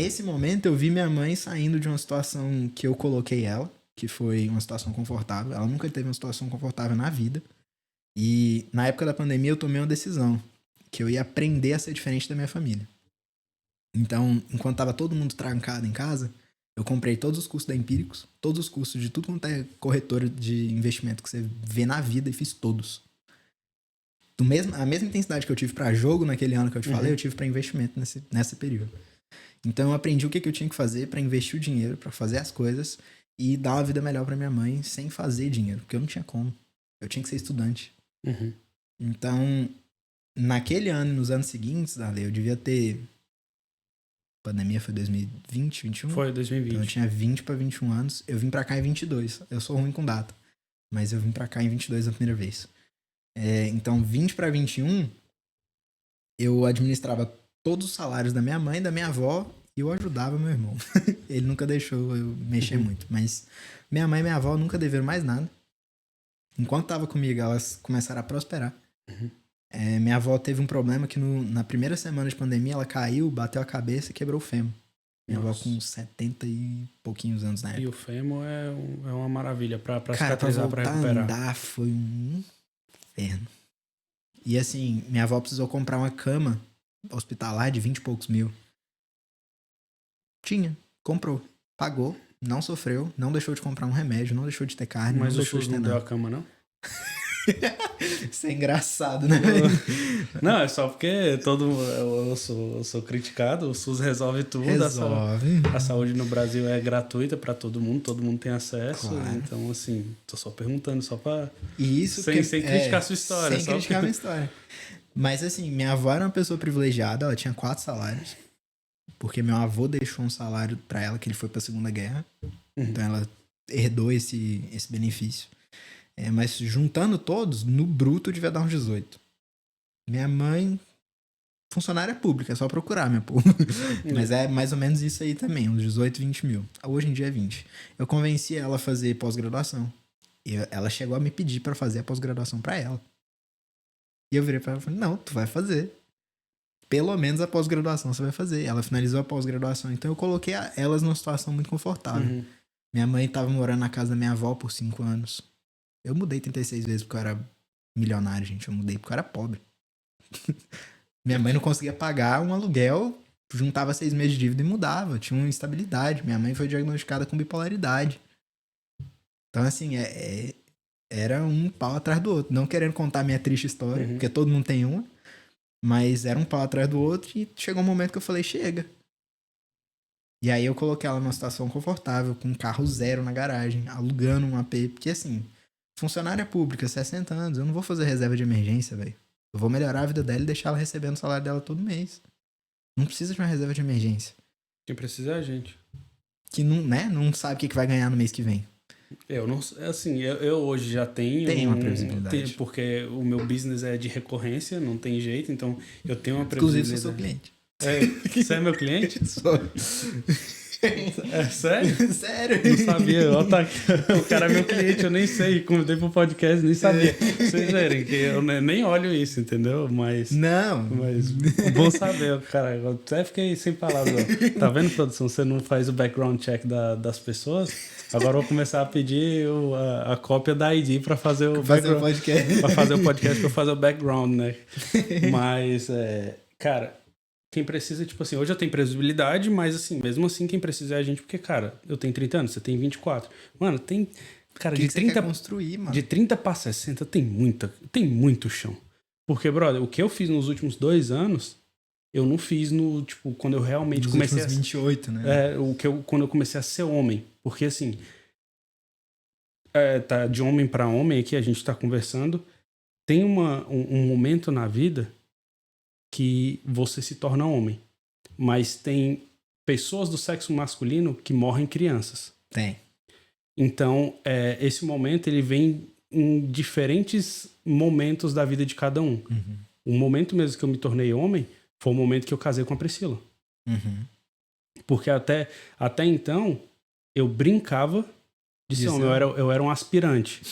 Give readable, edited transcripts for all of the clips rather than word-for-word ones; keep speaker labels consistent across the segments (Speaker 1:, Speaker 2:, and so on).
Speaker 1: Nesse momento eu vi minha mãe saindo de uma situação que eu coloquei ela, que foi uma situação confortável. Ela nunca teve uma situação confortável na vida. E na época da pandemia eu tomei uma decisão, que eu ia aprender a ser diferente da minha família. Então, enquanto tava todo mundo trancado em casa, eu comprei todos os cursos da Empíricos, todos os cursos de tudo quanto é corretora de investimento que você vê na vida e fiz todos. A mesma intensidade que eu tive pra jogo naquele ano que eu te falei, eu tive pra investimento nesse período. Então eu aprendi o que eu tinha que fazer pra investir o dinheiro, pra fazer as coisas e dar uma vida melhor pra minha mãe sem fazer dinheiro, porque eu não tinha como. Eu tinha que ser estudante. Então, naquele ano e nos anos seguintes, Ale, eu devia ter... A pandemia foi 2020, 21?
Speaker 2: Foi 2020.
Speaker 1: Então eu tinha 20 pra 21 anos. Eu vim pra cá em 22. Eu sou ruim com data. Mas eu vim pra cá em 22 a primeira vez. Então, 20 pra 21, eu administrava todos os salários da minha mãe e da minha avó e eu ajudava meu irmão. Ele nunca deixou eu mexer muito. Mas minha mãe e minha avó nunca deveram mais nada. Enquanto tava comigo, elas começaram a prosperar. Minha avó teve um problema que na primeira semana de pandemia ela caiu, bateu a cabeça e quebrou o fêmur. Minha avó com 70 e pouquinhos anos na época.
Speaker 2: E o fêmur é uma maravilha pra
Speaker 1: Cara,
Speaker 2: cicatrizar, pra recuperar.
Speaker 1: A andar foi um inferno. E assim, minha avó precisou comprar uma cama hospitalar de 20 e poucos mil. Comprou, pagou, não sofreu, não deixou de comprar um remédio, não deixou de ter carne,
Speaker 2: Mas
Speaker 1: não
Speaker 2: o
Speaker 1: deixou
Speaker 2: SUS
Speaker 1: de ter
Speaker 2: não deu
Speaker 1: nada.
Speaker 2: a cama, não?
Speaker 1: Isso é engraçado, né?
Speaker 2: Não, é só porque eu sou criticado, o SUS resolve tudo.
Speaker 1: Resolve.
Speaker 2: A saúde no Brasil é gratuita pra todo mundo tem acesso.
Speaker 1: Claro.
Speaker 2: Então, assim, tô só perguntando, só pra...
Speaker 1: Isso
Speaker 2: sem criticar a sua história.
Speaker 1: Sem criticar a minha história. Mas assim, minha avó era uma pessoa privilegiada, ela tinha 4 salários. Porque meu avô deixou um salário pra ela, que ele foi pra Segunda Guerra. Então ela herdou esse benefício. Mas juntando todos, no bruto devia dar uns 18. Minha mãe, funcionária pública, é só procurar, meu povo. Mas é mais ou menos isso aí também, uns 18, 20 mil. Hoje em dia é 20. Eu convenci ela a fazer pós-graduação. E ela chegou a me pedir pra fazer a pós-graduação pra ela. E eu virei pra ela e falei, não, tu vai fazer. Pelo menos a pós-graduação você vai fazer. Ela finalizou a pós-graduação, então eu coloquei elas numa situação muito confortável. Minha mãe tava morando na casa da minha avó por 5 anos. Eu mudei 36 vezes porque eu era milionário, gente. Eu mudei porque eu era pobre. Minha mãe não conseguia pagar um aluguel, juntava 6 meses de dívida e mudava. Tinha uma instabilidade. Minha mãe foi diagnosticada com bipolaridade. Então, assim, era um pau atrás do outro. Não querendo contar minha triste história, porque todo mundo tem uma. Mas era um pau atrás do outro e chegou um momento que eu falei, chega. E aí eu coloquei ela numa situação confortável, com um carro zero na garagem, alugando um AP. Porque, assim... Funcionária pública, 60 anos, eu não vou fazer reserva de emergência, velho. Eu vou melhorar a vida dela e deixar ela recebendo o salário dela todo mês. Não precisa de uma reserva de emergência.
Speaker 2: Quem precisa é a gente.
Speaker 1: Que não, né, não sabe o que vai ganhar no mês que vem.
Speaker 2: Eu não, assim, eu hoje já tenho...
Speaker 1: Tem uma previsibilidade.
Speaker 2: Porque o meu business é de recorrência, não tem jeito, então eu tenho uma previsibilidade.
Speaker 1: Inclusive, sou seu cliente.
Speaker 2: Você é meu cliente?
Speaker 1: Sou.
Speaker 2: É sério?
Speaker 1: Sério?
Speaker 2: Não sabia. O cara é meu cliente, eu nem sei. Convidei pro podcast, nem sabia. Vocês verem que eu nem olho isso, entendeu? Mas...
Speaker 1: Não.
Speaker 2: Mas bom saber, cara. Eu até fiquei sem palavras. Tá vendo, produção? Você não faz o background check das pessoas? Agora eu vou começar a pedir a cópia da ID pra fazer o
Speaker 1: podcast.
Speaker 2: Pra fazer o podcast, pra fazer o background, né? Mas, cara... Quem precisa, tipo assim, hoje eu tenho previsibilidade, mas assim, mesmo assim, quem precisa é a gente, porque, cara, eu tenho 30 anos, você tem 24. Mano, tem. Cara,
Speaker 1: que
Speaker 2: de
Speaker 1: que
Speaker 2: 30.
Speaker 1: Você quer construir, mano?
Speaker 2: De 30 pra 60 tem muito chão. Porque, brother, o que eu fiz nos últimos 2 anos, eu não fiz no, tipo, quando eu realmente
Speaker 1: Nos
Speaker 2: comecei
Speaker 1: últimos 28, né?
Speaker 2: Quando eu comecei a ser homem. Porque, assim. Tá de homem pra homem aqui, a gente tá conversando. Tem um momento na vida que você se torna homem. Mas tem pessoas do sexo masculino que morrem crianças.
Speaker 1: Tem.
Speaker 2: Então, esse momento, ele vem em diferentes momentos da vida de cada um. O momento mesmo que eu me tornei homem foi o momento que eu casei com a Priscila. Porque até então, eu brincava de ser homem. Eu era um aspirante.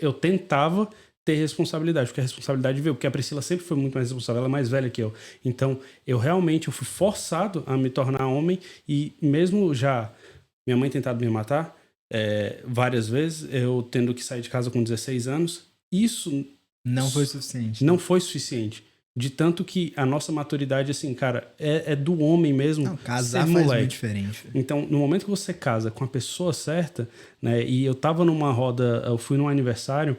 Speaker 2: Eu tentava ter responsabilidade, porque a responsabilidade veio, porque a Priscila sempre foi muito mais responsável, ela é mais velha que eu. Então, eu fui forçado a me tornar homem, e mesmo já minha mãe tentado me matar várias vezes, eu tendo que sair de casa com 16 anos, isso
Speaker 1: não foi suficiente.
Speaker 2: Não foi suficiente. De tanto que a nossa maturidade, assim, cara, é do homem mesmo.
Speaker 1: Não, casar
Speaker 2: ser
Speaker 1: faz
Speaker 2: moleque.
Speaker 1: muito diferente.
Speaker 2: Então, no momento que você casa com a pessoa certa, né? E eu tava numa roda, eu fui num aniversário,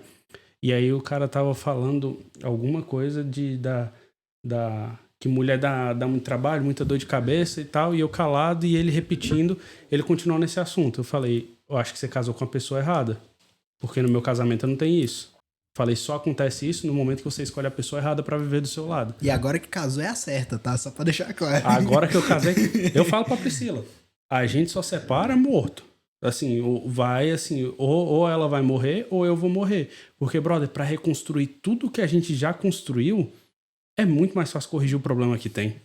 Speaker 2: e aí o cara tava falando alguma coisa que mulher dá muito trabalho, muita dor de cabeça e tal, e eu calado, e ele repetindo, ele continuou nesse assunto. Eu falei, eu acho que você casou com a pessoa errada, porque no meu casamento não tem isso. Falei, só acontece isso no momento que você escolhe a pessoa errada pra viver do seu lado.
Speaker 1: E agora que casou é a certa, tá? Só pra deixar claro.
Speaker 2: Agora que eu casei, eu falo pra Priscila, a gente só separa morto. Assim, ou ela vai morrer ou eu vou morrer. Porque, brother, pra reconstruir tudo que a gente já construiu, é muito mais fácil corrigir o problema que tem.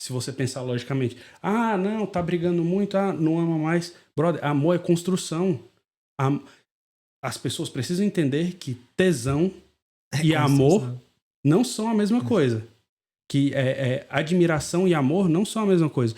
Speaker 2: Se você pensar logicamente. Ah, não, tá brigando muito, não ama mais. Brother, amor é construção. As pessoas precisam entender que tesão e amor não são a mesma coisa. Que admiração e amor não são a mesma coisa.